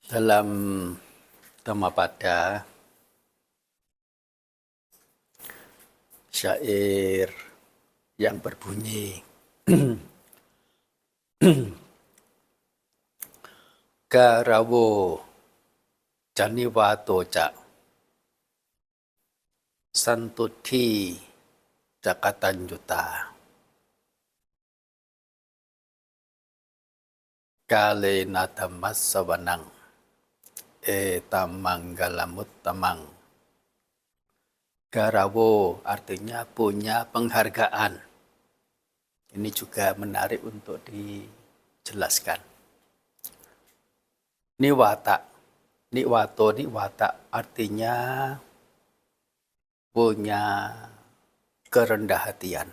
Dalam Dhammapada, syair yang berbunyi Garawo Janiwato Ca Santuthi Cakatanjuta Kale Nadamas Sawanang Etamanggalamuttamang. Garawo artinya punya penghargaan. Ini juga menarik untuk dijelaskan. Niwata, niwata artinya punya kerendah hatian.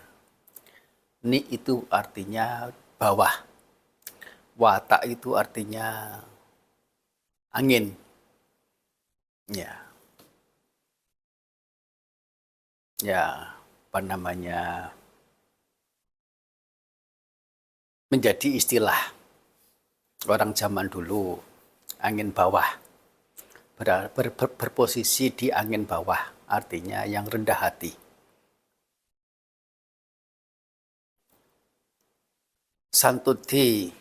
Ni itu artinya bawah. Wata itu artinya angin. Ya. Apa namanya? Menjadi istilah orang zaman dulu, angin bawah. Berposisi di angin bawah, artinya yang rendah hati. Santuthi,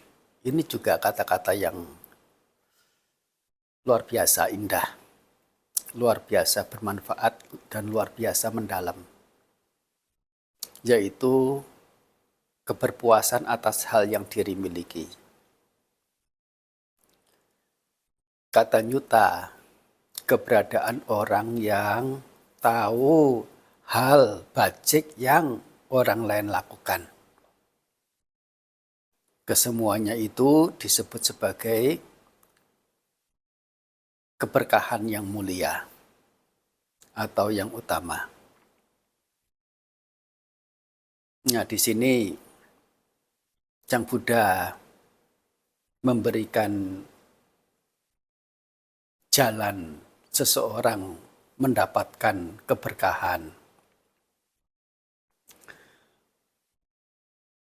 ini juga kata-kata yang luar biasa indah, luar biasa bermanfaat, dan luar biasa mendalam. Yaitu keberpuasan atas hal yang diri miliki. Kata nyuta, keberadaan orang yang tahu hal bajik yang orang lain lakukan. Kesemuanya itu disebut sebagai keberkahan yang mulia atau yang utama. Nah, di sini Sang Buddha memberikan jalan seseorang mendapatkan keberkahan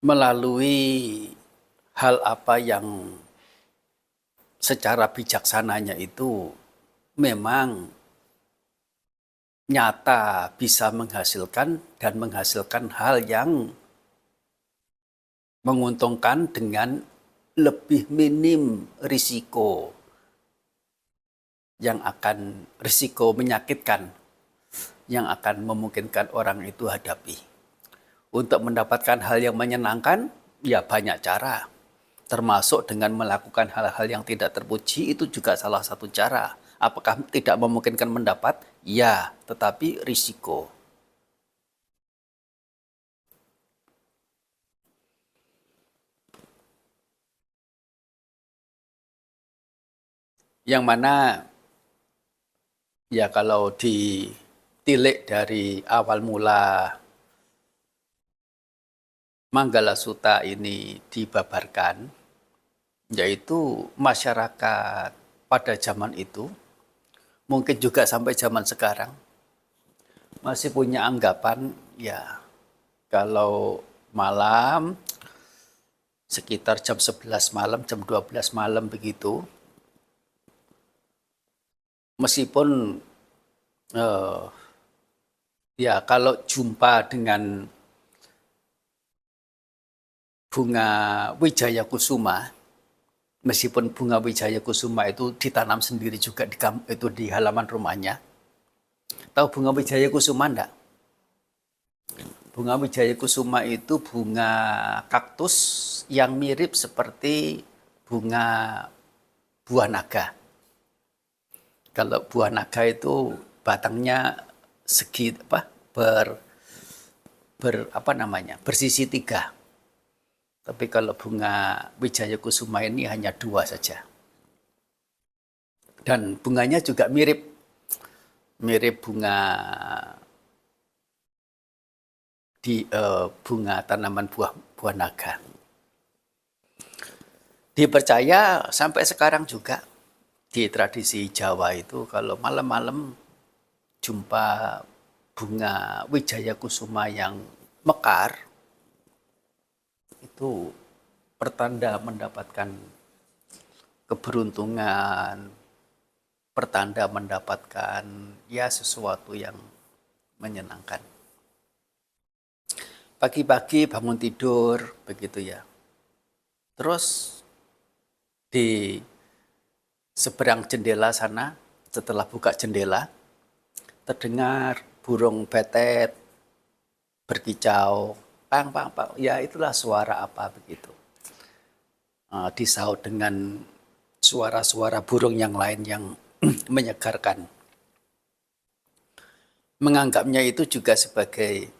melalui hal apa yang secara bijaksananya itu memang nyata bisa menghasilkan dan menghasilkan hal yang menguntungkan dengan lebih minim risiko yang akan risiko menyakitkan yang akan memungkinkan orang itu hadapi. Untuk mendapatkan hal yang menyenangkan, ya banyak cara. Termasuk dengan melakukan hal-hal yang tidak terpuji, itu juga salah satu cara. Apakah tidak memungkinkan mendapat? Ya, tetapi risiko. Yang mana, ya kalau ditilik dari awal mula Manggala Sutta ini dibabarkan, yaitu masyarakat pada zaman itu, mungkin juga sampai zaman sekarang, masih punya anggapan, ya kalau malam, sekitar jam 11 malam, jam 12 malam begitu, meskipun ya kalau jumpa dengan bunga Wijaya Kusuma, meskipun bunga Wijaya Kusuma itu ditanam sendiri juga di halaman rumahnya. Tahu bunga Wijaya Kusuma enggak? Bunga Wijaya Kusuma itu bunga kaktus yang mirip seperti bunga buah naga. Kalau buah naga itu batangnya segi bersisi 3. Tapi kalau bunga Wijaya Kusuma ini hanya 2 saja. Dan bunganya juga mirip bunga bunga tanaman buah naga. Dipercaya sampai sekarang juga di tradisi Jawa itu kalau malam-malam jumpa bunga Wijaya Kusuma yang mekar, itu pertanda mendapatkan keberuntungan, pertanda mendapatkan ya sesuatu yang menyenangkan. Pagi-pagi bangun tidur, begitu ya. Terus di seberang jendela sana, setelah buka jendela, terdengar burung betet berkicau, pang, pang, pang. Ya itulah suara apa begitu. Disaut dengan suara-suara burung yang lain yang menyegarkan. Menganggapnya itu juga sebagai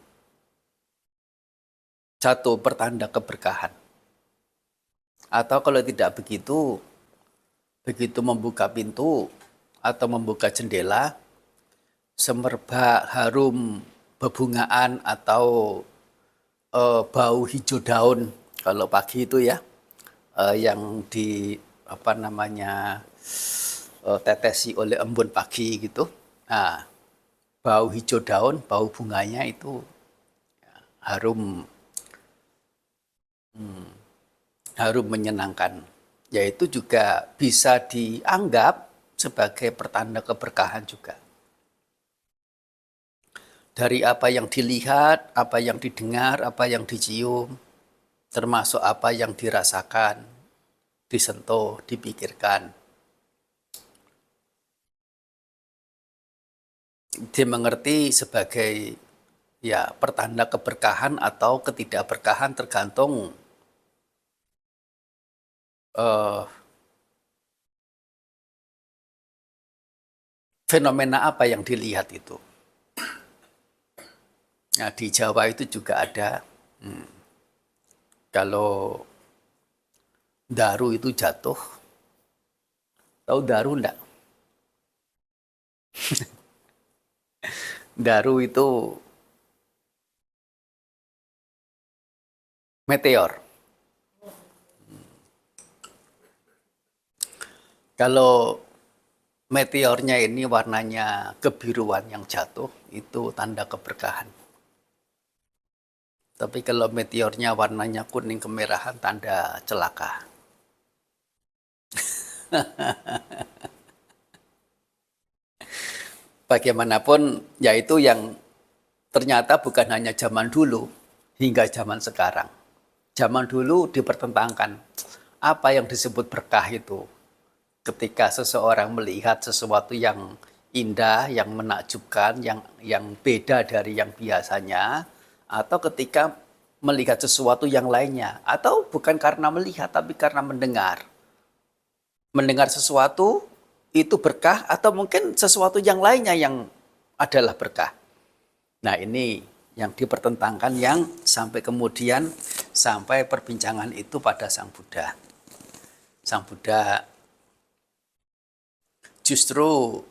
satu pertanda keberkahan. Atau kalau tidak begitu, begitu membuka pintu atau membuka jendela, semerbak harum bebungaan atau bau hijau daun kalau pagi itu ya, yang di apa namanya tetesi oleh embun pagi gitu. Nah, bau hijau daun, bau bunganya itu harum harum menyenangkan. Yaitu juga bisa dianggap sebagai pertanda keberkahan juga. Dari apa yang dilihat, apa yang didengar, apa yang dicium, termasuk apa yang dirasakan, disentuh, dipikirkan. Dimengerti sebagai ya pertanda keberkahan atau ketidakberkahan tergantung fenomena apa yang dilihat itu. Nah, di Jawa itu juga ada kalau daru itu jatuh. Tahu daru enggak? Daru itu meteor. Kalau meteornya ini warnanya kebiruan yang jatuh, itu tanda keberkahan. Tapi kalau meteornya warnanya kuning kemerahan, tanda celaka. Bagaimanapun, yaitu yang ternyata bukan hanya zaman dulu, hingga zaman sekarang. Zaman dulu dipertentangkan, apa yang disebut berkah itu. Ketika seseorang melihat sesuatu yang indah, yang menakjubkan, yang beda dari yang biasanya, atau ketika melihat sesuatu yang lainnya, atau bukan karena melihat, tapi karena mendengar. Mendengar sesuatu itu berkah, atau mungkin sesuatu yang lainnya yang adalah berkah. Nah ini yang dipertentangkan, yang sampai kemudian sampai perbincangan itu pada Sang Buddha. Sang Buddha justru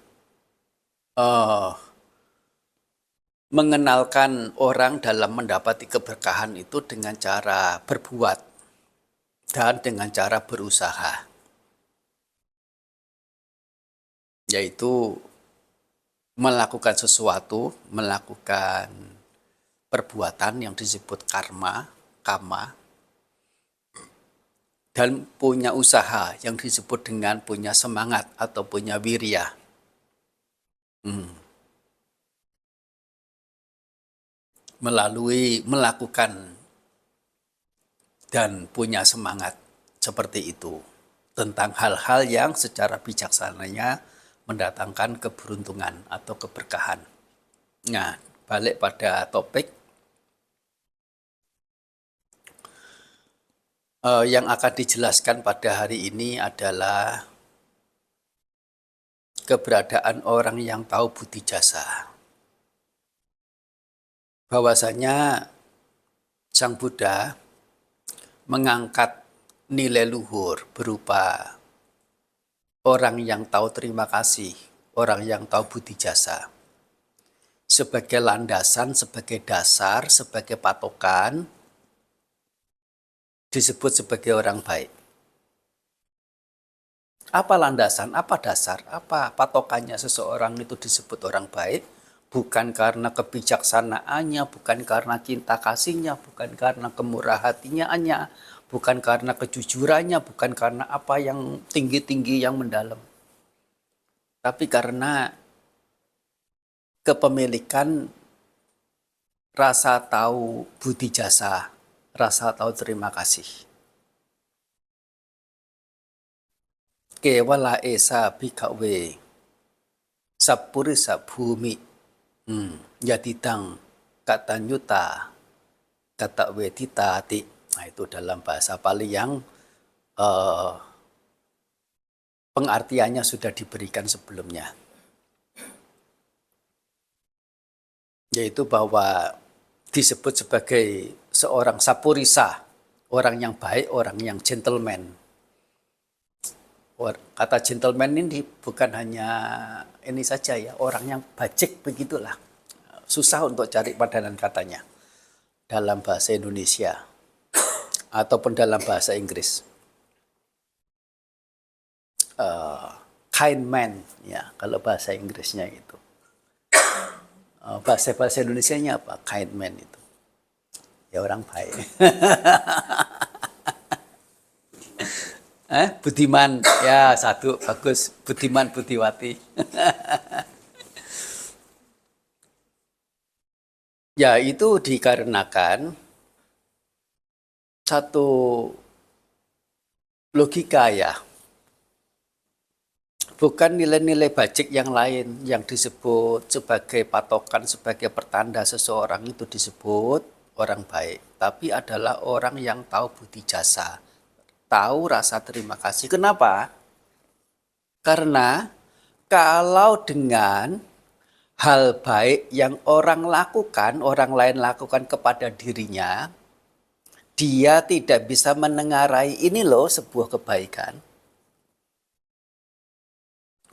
mengenalkan orang dalam mendapati keberkahan itu dengan cara berbuat dan dengan cara berusaha. Yaitu melakukan sesuatu, melakukan perbuatan yang disebut karma, kama, dan punya usaha yang disebut dengan punya semangat atau punya wirya. Melalui melakukan dan punya semangat seperti itu tentang hal-hal yang secara bijaksananya mendatangkan keberuntungan atau keberkahan. Nah, balik pada topik yang akan dijelaskan pada hari ini adalah keberadaan orang yang tahu budi jasa. Bahwasanya Sang Buddha mengangkat nilai luhur berupa orang yang tahu terima kasih, orang yang tahu budi jasa, sebagai landasan, sebagai dasar, sebagai patokan, disebut sebagai orang baik. Apa landasan, apa dasar, apa patokannya seseorang itu disebut orang baik? Bukan karena kebijaksanaannya, bukan karena cinta kasihnya, bukan karena kemurah hatinya, bukan karena kejujurannya, bukan karena apa yang tinggi-tinggi yang mendalam. Tapi karena kepemilikan rasa tahu budi jasa, rasa tahu terima kasih. Kewala esa bhikkhave sappurisa bhumi yadidang katanyuta kata weditati. Nah, itu dalam bahasa Pali yang pengartiannya sudah diberikan sebelumnya. Yaitu bahwa disebut sebagai seorang sapurisa, orang yang baik, orang yang gentleman. Kata gentleman ini bukan hanya ini saja ya, orang yang bajik begitulah. Susah untuk cari padanan katanya dalam bahasa Indonesia ataupun dalam bahasa Inggris. Kind man ya kalau bahasa Inggrisnya itu. Bahasa Indonesianya apa? Kind man itu. Ya orang baik. Budiman, ya satu bagus. Budiman, budiwati. Ya itu dikarenakan satu logika ya. Bukan nilai-nilai bajik yang lain yang disebut sebagai patokan, sebagai pertanda seseorang itu disebut orang baik. Tapi adalah orang yang tahu budi jasa, tahu rasa terima kasih. Kenapa? Karena kalau dengan hal baik yang orang lakukan, orang lain lakukan kepada dirinya, dia tidak bisa menengarai ini loh sebuah kebaikan.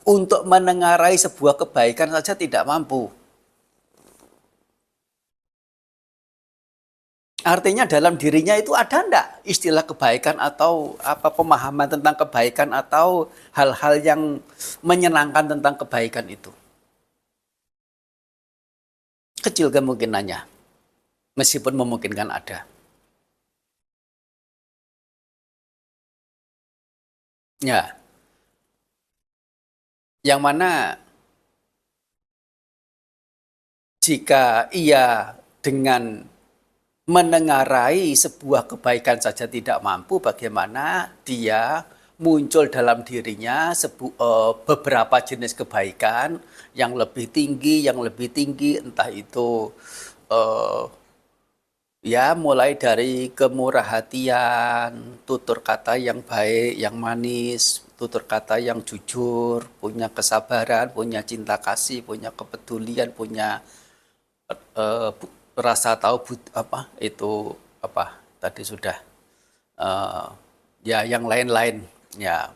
Untuk menengarai sebuah kebaikan saja tidak mampu. Artinya dalam dirinya itu ada enggak istilah kebaikan atau apa pemahaman tentang kebaikan atau hal-hal yang menyenangkan tentang kebaikan itu? Kecil kemungkinannya, meskipun memungkinkan ada. Ya, yang mana jika ia dengan menengarai sebuah kebaikan saja tidak mampu, bagaimana dia muncul dalam dirinya beberapa jenis kebaikan yang lebih tinggi, entah itu ya mulai dari kemurah hatian, tutur kata yang baik, yang manis, tutur kata yang jujur, punya kesabaran, punya cinta kasih, punya kepedulian, punya rasa tahu apa tadi sudah ya yang lain-lain ya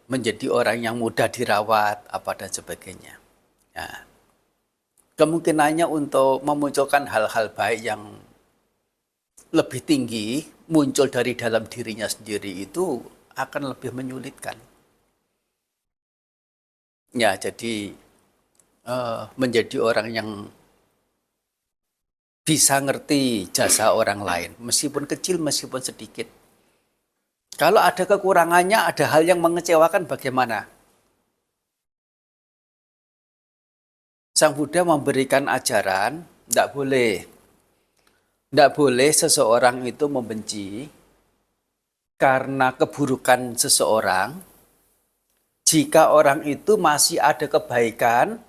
menjadi orang yang mudah dirawat apa dan sebagainya. Ya. Kemungkinannya untuk memunculkan hal-hal baik yang lebih tinggi muncul dari dalam dirinya sendiri itu akan lebih menyulitkan. Ya, jadi menjadi orang yang bisa ngerti jasa orang lain, meskipun kecil, meskipun sedikit. Kalau ada kekurangannya, ada hal yang mengecewakan bagaimana? Sang Buddha memberikan ajaran, tidak boleh seseorang itu membenci karena keburukan seseorang, jika orang itu masih ada kebaikan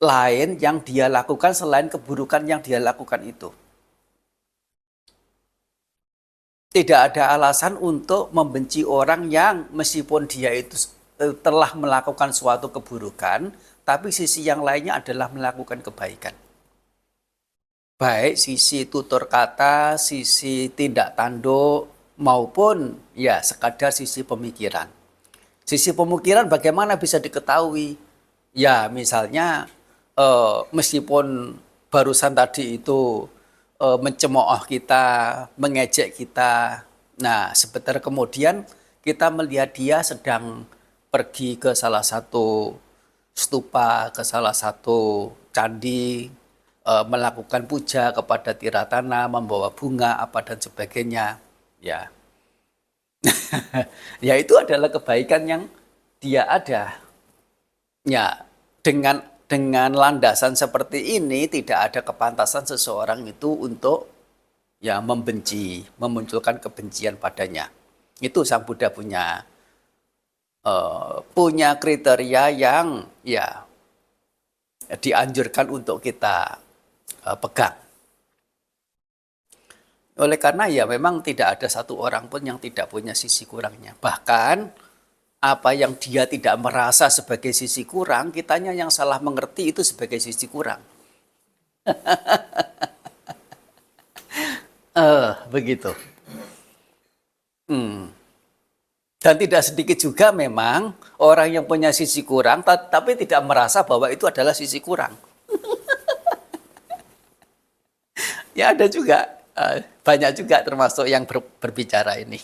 lain yang dia lakukan selain keburukan yang dia lakukan itu. Tidak ada alasan untuk membenci orang yang meskipun dia itu telah melakukan suatu keburukan, tapi sisi yang lainnya adalah melakukan kebaikan. Baik sisi tutur kata, sisi tindak tanduk, maupun ya sekadar sisi pemikiran. Sisi pemikiran bagaimana bisa diketahui? Ya misalnya meskipun barusan tadi itu mencemooh kita, mengejek kita. Nah, sebentar kemudian kita melihat dia sedang pergi ke salah satu stupa, ke salah satu candi, melakukan puja kepada Tiratana, membawa bunga apa dan sebagainya. Ya, ya itu adalah kebaikan yang dia ada. Ya, dengan landasan seperti ini tidak ada kepantasan seseorang itu untuk ya membenci, memunculkan kebencian padanya. Itu Sang Buddha punya kriteria yang ya dianjurkan untuk kita pegang. Oleh karena ya memang tidak ada satu orang pun yang tidak punya sisi kurangnya. Bahkan apa yang dia tidak merasa sebagai sisi kurang, kitanya yang salah mengerti itu sebagai sisi kurang. Begitu. Dan tidak sedikit juga memang orang yang punya sisi kurang, tapi tidak merasa bahwa itu adalah sisi kurang. Ya ada juga, banyak juga termasuk yang berbicara ini.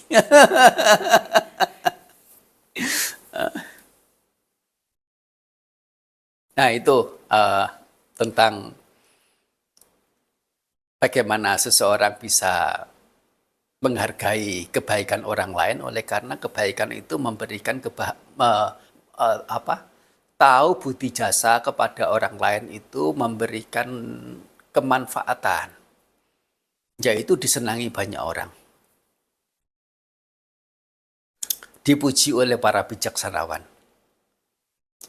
Nah itu tentang bagaimana seseorang bisa menghargai kebaikan orang lain, oleh karena kebaikan itu memberikan tahu budi jasa kepada orang lain itu memberikan kemanfaatan, yaitu disenangi banyak orang, dipuji oleh para bijaksanawan,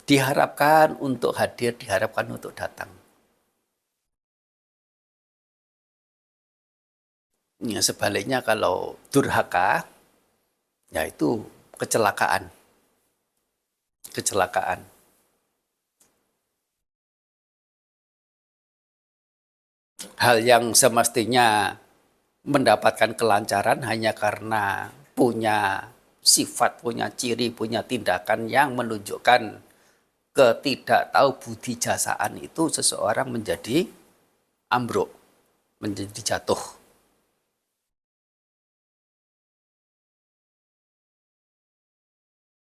diharapkan untuk hadir, diharapkan untuk datang. Ya, sebaliknya kalau durhaka, ya itu kecelakaan. Kecelakaan. Hal yang semestinya mendapatkan kelancaran hanya karena punya sifat, punya ciri, punya tindakan yang menunjukkan ketidaktahu budi jasaan itu seseorang menjadi ambruk, menjadi jatuh.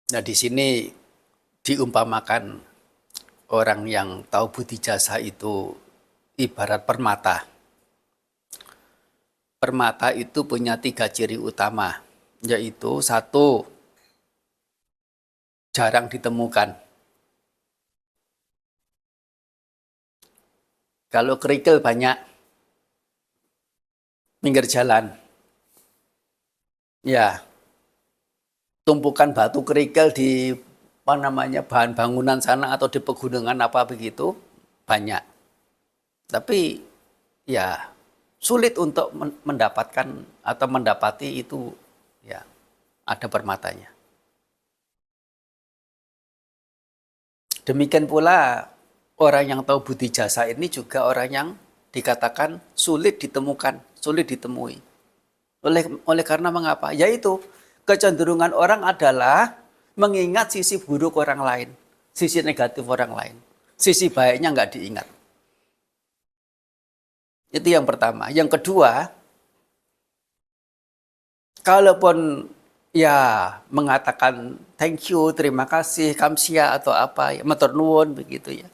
Nah, di sini diumpamakan orang yang tahu budi jasa itu ibarat permata. Permata itu punya 3 ciri utama, yaitu 1, jarang ditemukan. Kalau kerikil banyak, pinggir jalan. Ya, tumpukan batu kerikil di bahan bangunan sana atau di pegunungan apa begitu banyak. Tapi ya sulit untuk mendapatkan atau mendapati itu ya ada permatanya. Demikian pula orang yang tahu budi jasa ini juga orang yang dikatakan sulit ditemukan, sulit ditemui. Oleh karena mengapa? Yaitu kecenderungan orang adalah mengingat sisi buruk orang lain, sisi negatif orang lain. Sisi baiknya nggak diingat. Itu yang pertama. Yang kedua, kalaupun ya mengatakan thank you, terima kasih, kamsia atau apa, ya, matur nuwun begitu ya.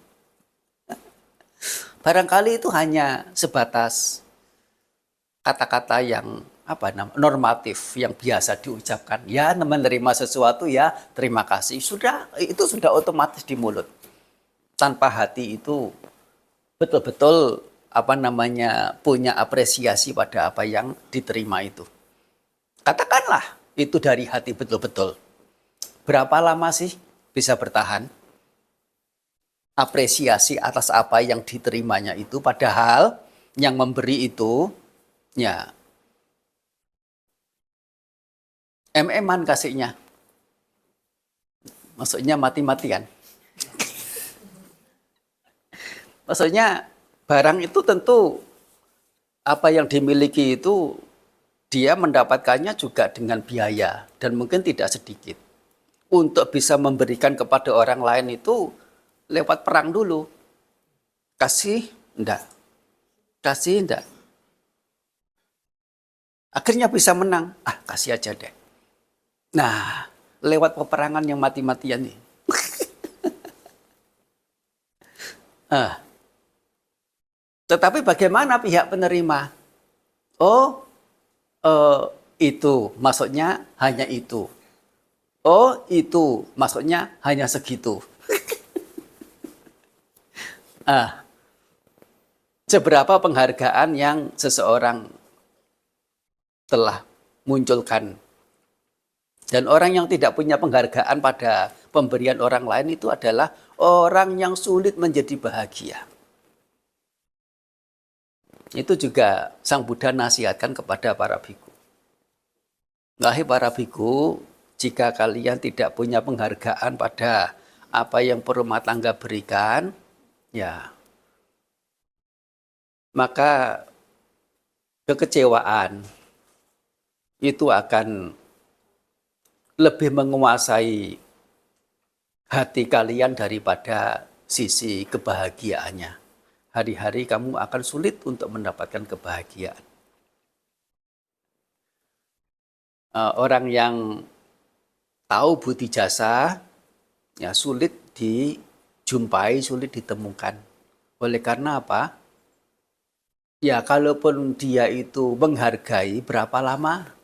Barangkali itu hanya sebatas kata-kata yang normatif yang biasa diucapkan. Ya, menerima sesuatu ya, terima kasih. Itu sudah otomatis di mulut. Tanpa hati itu betul-betul punya apresiasi pada apa yang diterima itu. Katakanlah itu dari hati betul-betul. Berapa lama sih bisa bertahan apresiasi atas apa yang diterimanya itu, padahal yang memberi itu ya MM-an kasihnya. Maksudnya mati-matian. Maksudnya barang itu tentu apa yang dimiliki itu dia mendapatkannya juga dengan biaya dan mungkin tidak sedikit. Untuk bisa memberikan kepada orang lain itu lewat perang dulu. Kasih, enggak. Kasih, enggak. Akhirnya bisa menang. Kasih aja deh. Nah, lewat peperangan yang mati-matian nih. Tetapi bagaimana pihak penerima? Itu maksudnya hanya itu. Oh itu maksudnya hanya segitu. Ah, seberapa penghargaan yang seseorang telah munculkan. Dan orang yang tidak punya penghargaan pada pemberian orang lain itu adalah orang yang sulit menjadi bahagia. Itu juga Sang Buddha nasihatkan kepada para biku. Wahai para biku, jika kalian tidak punya penghargaan pada apa yang perumah tangga berikan, ya, maka kekecewaan itu akan lebih menguasai hati kalian daripada sisi kebahagiaannya. Hari-hari kamu akan sulit untuk mendapatkan kebahagiaan. Orang yang tahu budi jasa, ya sulit dijumpai, sulit ditemukan. Oleh karena apa? Ya kalaupun dia itu menghargai, berapa lama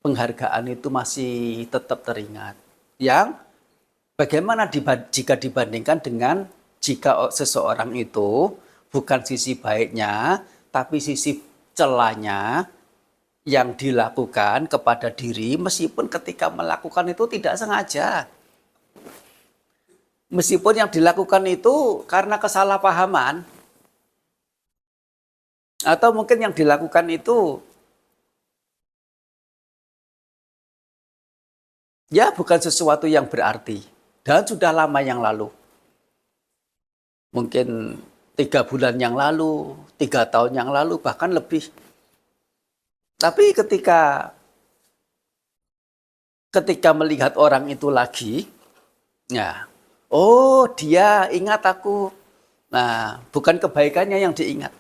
penghargaan itu masih tetap teringat. Yang bagaimana jika dibandingkan dengan jika seseorang itu bukan sisi baiknya, tapi sisi celanya yang dilakukan kepada diri, meskipun ketika melakukan itu tidak sengaja. Meskipun yang dilakukan itu karena kesalahpahaman, atau mungkin yang dilakukan itu ya bukan sesuatu yang berarti dan sudah lama yang lalu. Mungkin 3 bulan yang lalu, 3 tahun yang lalu, bahkan lebih. Tapi ketika melihat orang itu lagi, ya, oh dia ingat aku. Nah, bukan kebaikannya yang diingat,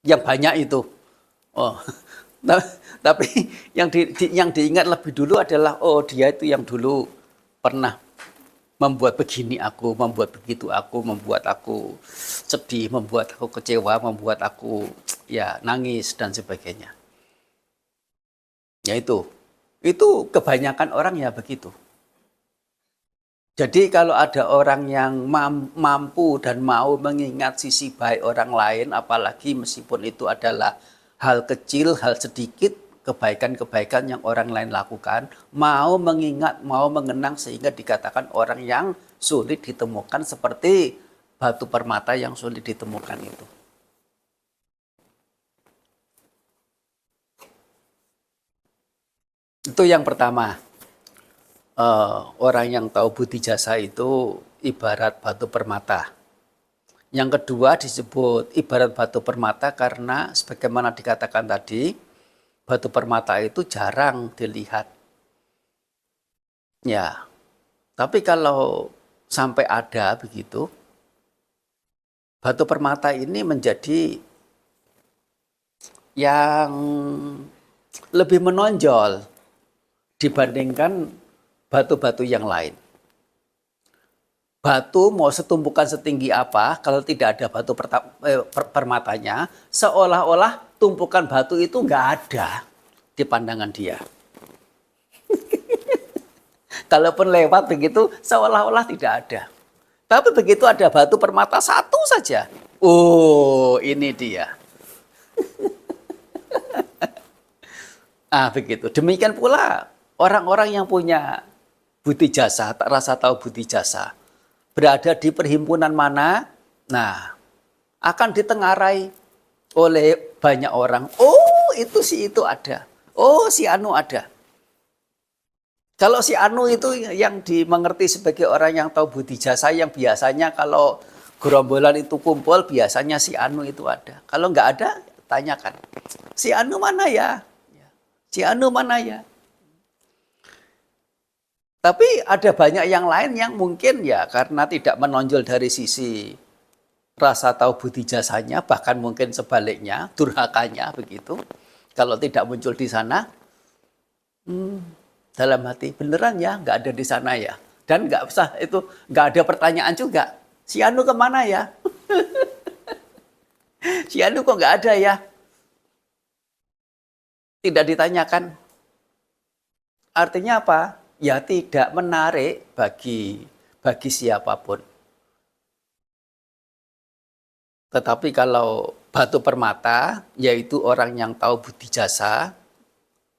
yang banyak itu. Oh, tapi yang diingat lebih dulu adalah oh dia itu yang dulu pernah membuat begini aku, membuat begitu aku, membuat aku sedih, membuat aku kecewa, membuat aku ya nangis dan sebagainya. Ya itu kebanyakan orang ya begitu. Jadi kalau ada orang yang mampu dan mau mengingat sisi baik orang lain, apalagi meskipun itu adalah hal kecil, hal sedikit, kebaikan-kebaikan yang orang lain lakukan, mau mengingat, mau mengenang sehingga dikatakan orang yang sulit ditemukan seperti batu permata yang sulit ditemukan itu. Itu yang pertama. Orang yang tahu budi jasa itu ibarat batu permata. Yang kedua disebut ibarat batu permata karena sebagaimana dikatakan tadi, batu permata itu jarang dilihat. Ya, tapi kalau sampai ada begitu, batu permata ini menjadi yang lebih menonjol dibandingkan batu-batu yang lain. Batu mau setumpukan setinggi apa, kalau tidak ada batu permatanya, seolah-olah tumpukan batu itu nggak ada di pandangan dia. Kalaupun lewat begitu, seolah-olah tidak ada. Tapi begitu ada batu permata satu saja, oh ini dia. Begitu. Demikian pula orang-orang yang punya budi jasa, tak rasa tahu budi jasa, berada di perhimpunan mana, nah akan ditengarai oleh banyak orang. Oh itu si itu ada, oh si Anu ada. Kalau si Anu itu yang dimengerti sebagai orang yang tahu budi jasa, yang biasanya kalau gerombolan itu kumpul, biasanya si Anu itu ada. Kalau nggak ada, tanyakan, si Anu mana ya? Si Anu mana ya? Tapi ada banyak yang lain yang mungkin ya karena tidak menonjol dari sisi rasa tahu budi jasanya, bahkan mungkin sebaliknya, durhakanya begitu. Kalau tidak muncul di sana, dalam hati beneran ya nggak ada di sana ya. Dan nggak usah itu, nggak ada pertanyaan juga. Si Anu kemana ya? Si Anu kok nggak ada ya? Tidak ditanyakan. Artinya apa? ya tidak menarik bagi siapapun. Tetapi kalau batu permata, yaitu orang yang tahu budi jasa,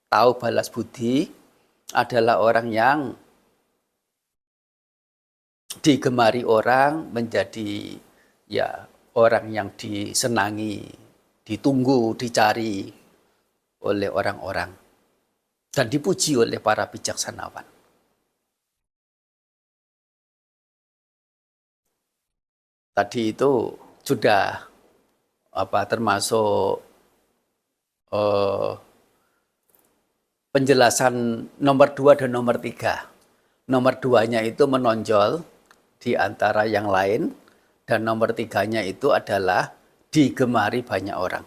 tahu balas budi, adalah orang yang digemari orang, menjadi ya orang yang disenangi, ditunggu, dicari oleh orang-orang, dan dipuji oleh para bijaksanawan. Tadi itu sudah termasuk penjelasan nomor 2 dan nomor 3. Nomor 2-nya itu menonjol di antara yang lain, dan nomor 3-nya itu adalah digemari banyak orang.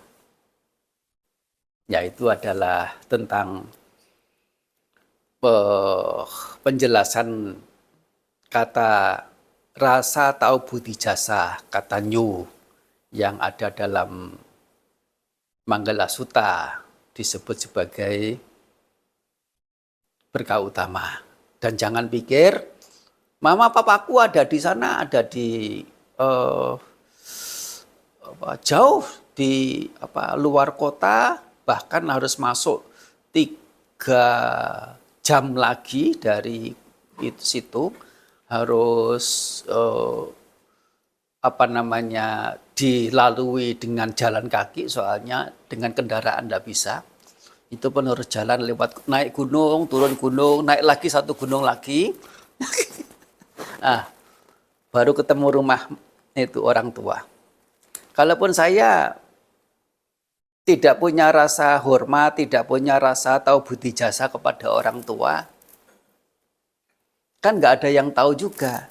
Yaitu adalah tentang penjelasan kata rasa tahu budi jasa, kata nyu, yang ada dalam Manggala Sutta disebut sebagai berkah utama. Dan jangan pikir mama papaku ada di sana, ada di jauh di luar kota, bahkan harus masuk 3 jam lagi dari situ, harus dilalui dengan jalan kaki, soalnya dengan kendaraan tidak bisa. Itu pun harus jalan lewat, naik gunung, turun gunung, naik lagi 1 gunung lagi. Baru ketemu rumah itu orang tua. Kalaupun saya tidak punya rasa hormat, tidak punya rasa tahu budi jasa kepada orang tua, kan nggak ada yang tahu juga.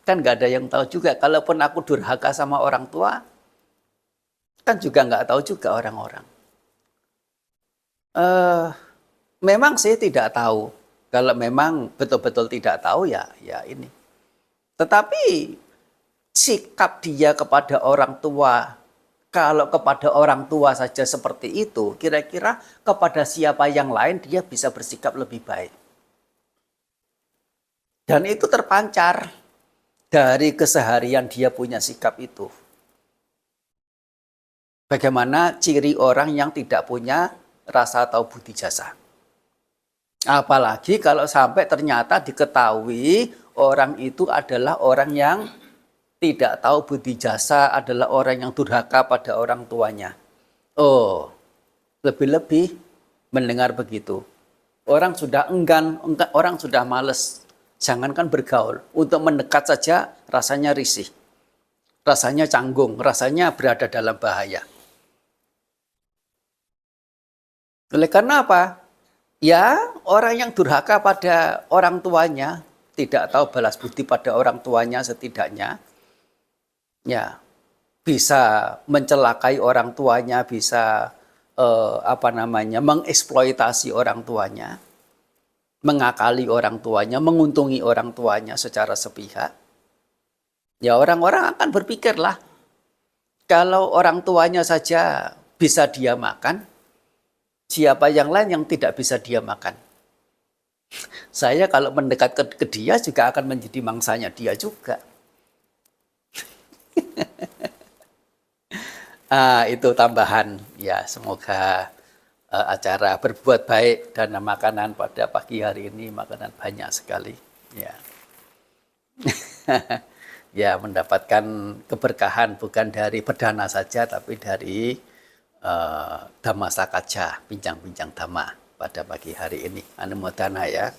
Kan nggak ada yang tahu juga. Kalaupun aku durhaka sama orang tua, kan juga nggak tahu juga orang-orang. Memang saya tidak tahu. Kalau memang betul-betul tidak tahu, ya ini. Tetapi sikap dia kepada orang tua, kalau kepada orang tua saja seperti itu, kira-kira kepada siapa yang lain dia bisa bersikap lebih baik. Dan itu terpancar dari keseharian dia punya sikap itu. Bagaimana ciri orang yang tidak punya rasa tahu budi jasa. Apalagi kalau sampai ternyata diketahui orang itu adalah orang yang tidak tahu budi jasa, adalah orang yang durhaka pada orang tuanya. Lebih-lebih mendengar begitu. Orang sudah enggan, orang sudah males. Jangankan bergaul, untuk mendekat saja rasanya risih. Rasanya canggung, rasanya berada dalam bahaya. Oleh karena apa? Ya, orang yang durhaka pada orang tuanya, tidak tahu balas budi pada orang tuanya setidaknya, ya bisa mencelakai orang tuanya, bisa mengeksploitasi orang tuanya, mengakali orang tuanya, menguntungi orang tuanya secara sepihak. Ya orang-orang akan berpikirlah, kalau orang tuanya saja bisa dia makan, siapa yang lain yang tidak bisa dia makan? Saya kalau mendekat ke dia juga akan menjadi mangsanya dia juga. Itu tambahan. Ya, semoga acara berbuat baik dan makanan pada pagi hari ini makanan banyak sekali. Ya, ya mendapatkan keberkahan bukan dari perdana saja, tapi dari Dhamma Sakaja, bincang-bincang Dhamma pada pagi hari ini. Anumodana ya.